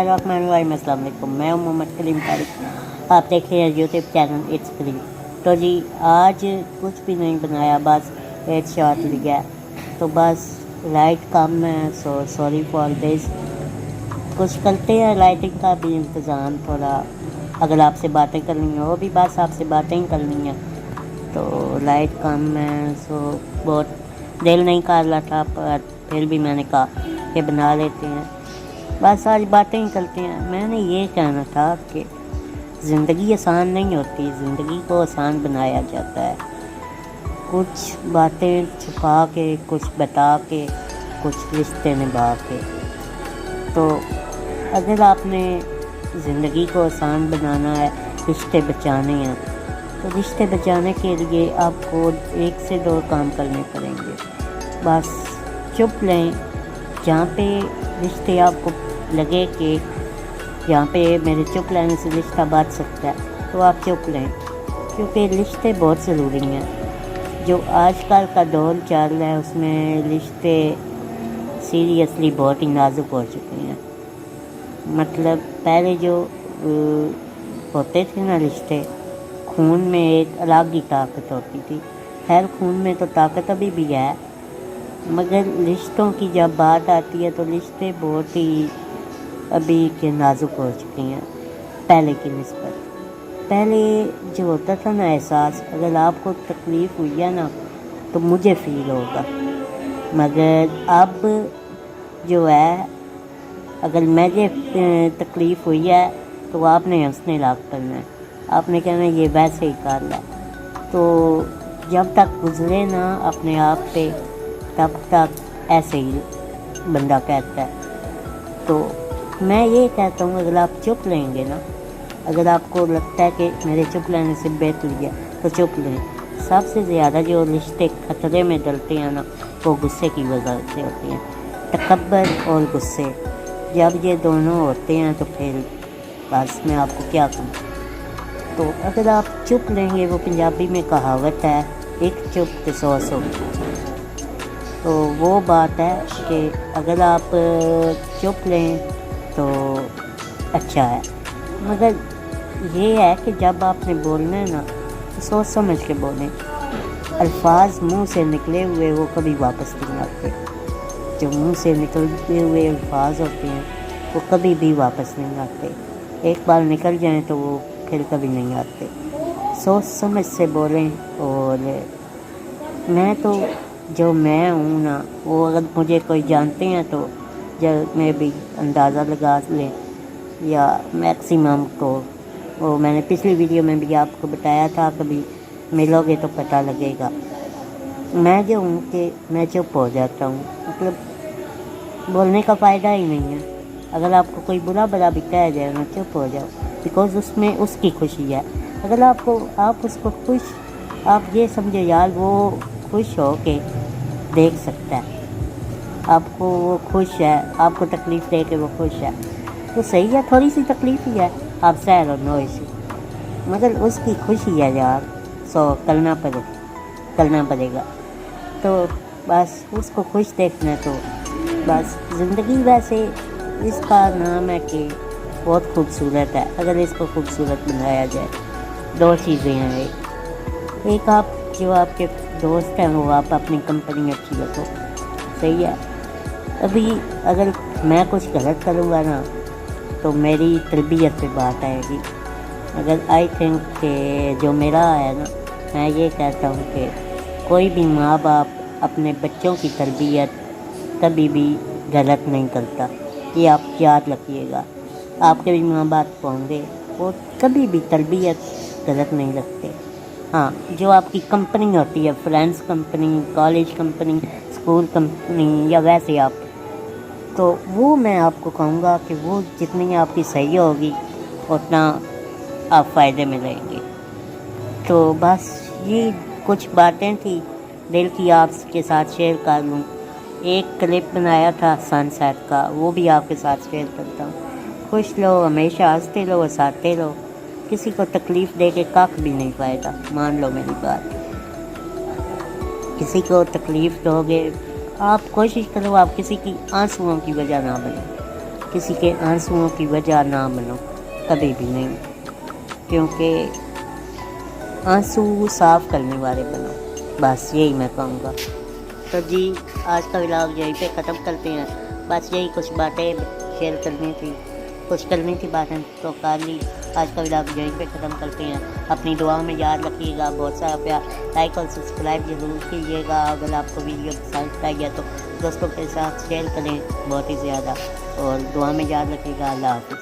बिस्मिल्लाहिर्रहमानिर्रहीम। अस्सलाम वालेकुम। मैं हूं मोहम्मद कलीम तारिक। आप देख रहे हैं यूट्यूब चैनल इट्स कलीम। तो जी आज कुछ भी नहीं बनाया, बस एक शॉट लिया तो बस लाइट कम है, सो सॉरी फॉर दिस। कुछ करते हैं, लाइटिंग का भी इंतज़ाम थोड़ा। अगर आपसे बातें करनी हो भी, बस आपसे बातें ही करनी है तो लाइट कम है, सो बहुत दिल नहीं कर रहा था, पर फिर भी मैंने कहा कि बना लेते हैं। बस आज बातें ही करते हैं। मैंने ये कहना था कि ज़िंदगी आसान नहीं होती, ज़िंदगी को आसान बनाया जाता है। कुछ बातें छुपा के, कुछ बता के, कुछ रिश्ते निभा के। तो अगर आपने ज़िंदगी को आसान बनाना है, रिश्ते बचाने हैं, तो रिश्ते बचाने के लिए आपको एक से दो काम करने पड़ेंगे। बस चुप लें। जहाँ पे रिश्ते आपको लगे कि यहाँ पे मेरे चुप लेने से रिश्ता बच सकता है, तो आप चुप लें, क्योंकि रिश्ते बहुत ज़रूरी हैं। जो आजकल का दौर चल रहा है उसमें रिश्ते सीरियसली बहुत ही नाजुक हो चुके हैं। मतलब पहले जो होते थे ना रिश्ते, खून में एक अलग ही ताकत होती थी। खैर खून में तो ताकत अभी भी है, मगर रिश्तों की जब बात आती है तो रिश्ते बहुत ही अभी के नाजुक हो चुके हैं पहले की निस्बत। पहले जो होता था ना एहसास, अगर आपको तकलीफ़ हुई है ना तो मुझे फ़ील होगा, मगर अब जो है अगर मुझे तकलीफ़ हुई है तो आपने हंसने लाग करना है, आपने कहना ये वैसे ही कर रहा है। तो जब तक गुजरे ना अपने आप पे, तब तक ऐसे ही बंदा कहता है। तो मैं ये कहता हूँ, अगर आप चुप लेंगे ना, अगर आपको लगता है कि मेरे चुप लेने से बेहतर है तो चुप लें। सबसे ज़्यादा जो रिश्ते खतरे में डलते हैं ना, वो गुस्से की वजह से होते हैं। तकब्बर और गुस्से जब ये दोनों होते हैं तो फिर बस मैं आपको क्या कहूँ। तो अगर आप चुप लेंगे, वो पंजाबी में कहावत है, एक चुप तो 100 सुख। तो वो बात है कि अगर आप चुप लें तो अच्छा है, मगर ये है कि जब आपने बोलना है ना तो सोच समझ के बोलें। अल्फाज मुंह से निकले हुए वो कभी वापस नहीं आते। जो मुंह से निकलते हुए अल्फाज होते हैं वो कभी भी वापस नहीं आते। एक बार निकल जाएं तो वो फिर कभी नहीं आते। सोच समझ से बोलें। और मैं तो जो मैं हूँ ना, वो अगर मुझे कोई जानते हैं तो जब मैं भी अंदाज़ा लगा लें, या मैक्सिमम तो वो मैंने पिछली वीडियो में भी आपको बताया था, कभी मिलोगे तो पता लगेगा। मैं जो हूँ कि मैं चुप हो जाता हूँ, मतलब बोलने का फ़ायदा ही नहीं है। अगर आपको कोई बुरा भला भी कह जाए ना, चुप हो जाओ, बिकॉज़ उसमें उसकी खुशी है। अगर आप उसको खुश, आप ये समझे यार वो खुश हो के देख सकता है, आपको वो खुश है, आपको तकलीफ़ दे के वो खुश है, तो सही है, थोड़ी सी तकलीफ़ ही है, आप सह लो, नो इशू, मगर उसकी खुशी है यार, सो करना पड़ेगा। तो बस उसको खुश देखना। तो बस ज़िंदगी वैसे इसका नाम है कि बहुत खूबसूरत है। अगर इसको खूबसूरत बनाया जाए, दो चीज़ें हैं। एक आप जो आपके दोस्त हैं वो आप अपनी कंपनी अच्छी रखो, सही है। अभी अगर मैं कुछ गलत करूँगा ना तो मेरी तरबियत पे बात आएगी। अगर आई थिंक कि जो मेरा है ना, मैं ये कहता हूँ कि कोई भी माँ बाप अपने बच्चों की तरबियत कभी भी गलत नहीं करता। ये आप याद रखिएगा। आपके भी माँ बाप होंगे, वो कभी भी तरबियत गलत नहीं रखते। हाँ, जो आपकी कंपनी होती है, friends company, college company, school company, या वैसे आप, तो वो मैं आपको कहूँगा कि वो जितनी आपकी सही होगी उतना आप फ़ायदे में रहेंगे। तो बस ये कुछ बातें थी दिल की, आपके साथ शेयर कर लूँ। एक क्लिप बनाया था सनसेट का, वो भी आपके साथ शेयर करता हूँ। खुश रहो, हमेशा हंसते रहो, हंसाते रहो। किसी को तकलीफ़ दे के कख भी नहीं फ़ायदा, मान लो मेरी बात। किसी को तकलीफ़ दोगे, आप कोशिश करो आप किसी की आंसुओं की वजह ना बने। کسی کے آنسوؤں کی وجہ نہ بنو، کبھی بھی نہیں، کیونکہ آنسو صاف کرنے والے بنو، بس یہی میں کہوں گا۔ تو جی آج کا ولاگ یہیں پہ ختم کرتے ہیں، بس یہی کچھ باتیں شیئر کرنی تھی، کچھ کرنی تھی باتیں تو کر لی۔ آج کا ولاگ یہیں پہ ختم کرتے ہیں، اپنی دعاؤں میں یاد رکھیے گا، بہت سارا پیار، لائک اور سبسکرائب ضرور کیجیے گا، اگر آپ کو ویڈیو پسند آئی ہے تو دوستوں کے ساتھ شیئر کریں بہت ہی زیادہ، اور دعا میں یاد رکھیے گا۔ اللہ حافظ۔